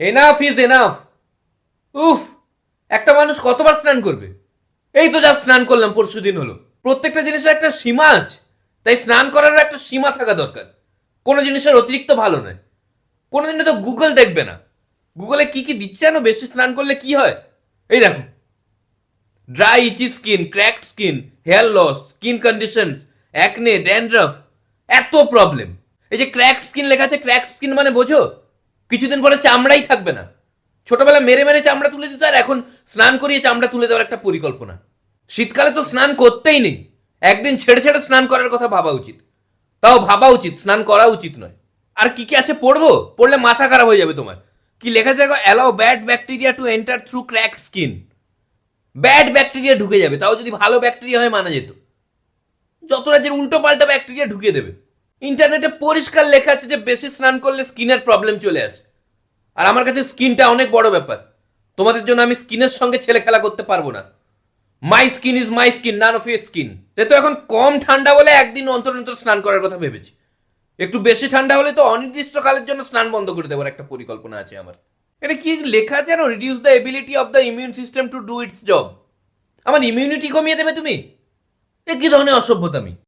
Enough is enough. উফ, একটা মানুষ কতবার স্নান করবে? এই তো যা স্নান করলাম, পরশুদিন হলো। প্রত্যেকটা জিনিসের একটা সীমা আছে, তাই স্নান করারও একটা সীমা থাকা দরকার। কোনো জিনিসের অতিরিক্ত ভালো নয়। কোনোদিনও তো গুগল দেখবে না, গুগলে কি কি দিচ্ছে জানো বেশি স্নান করলে কি হয়? এই দেখো, dry itchy skin, cracked skin, hair loss, skin conditions, acne, dandruff, এত প্রবলেম। এই যে ক্র্যাকড স্কিন লেখা আছে, ক্র্যাকড স্কিন মানে বোঝো? কিছুদিন পরে চামড়াই থাকবে না। ছোটবেলা মেরে মেরে চামড়া তুলে দিত, আর এখন স্নান করিয়ে চামড়া তুলে দেওয়ার একটা পরিকল্পনা। শীতকালে তো স্নান করতেই নেই, একদিন ছেড়ে ছেড়ে স্নান করার কথা ভাবা উচিত। তাও ভাবা উচিত, স্নান করা উচিত নয়। আর কি কি আছে পড়বো? পড়লে মাথা খারাপ হয়ে যাবে তোমার। কি লেখা আছে দেখো, allow bad bacteria to enter through cracked skin. Bad bacteria ঢুকে যাবে, তাও যদি ভালো ব্যাকটেরিয়া হয় মানা যেত। যত রাজ্যের উল্টো পাল্টা ব্যাকটেরিয়া ঢুকিয়ে দেবে। ইন্টারনেটে পরিষ্কার লেখা আছে যে বেশি স্নান করলে স্কিনের প্রবলেম চলে আসে। আর আমার কাছে স্কিনটা অনেক বড় ব্যাপার। তোমাদের জন্য আমি স্কিনের সঙ্গে ছেলে খেলা করতে পারবো না। মাই skin is my skin, none of your skin. তো এখন কম ঠান্ডা বলে একদিন অন্তর অন্তর স্নান করার কথা ভেবেছি। একটু বেশি ঠান্ডা হলে তো অনির্দিষ্টকালের জন্য স্নান বন্ধ করে দেওয়ার একটা পরিকল্পনা আছে আমার। এটা কি লেখা আছে জানো? Reduce the ability of the immune system to do it's job. আমার ইমিউনিটি কমিয়ে দেবে তুমি? এ কি ধরনের অসভ্যতামি!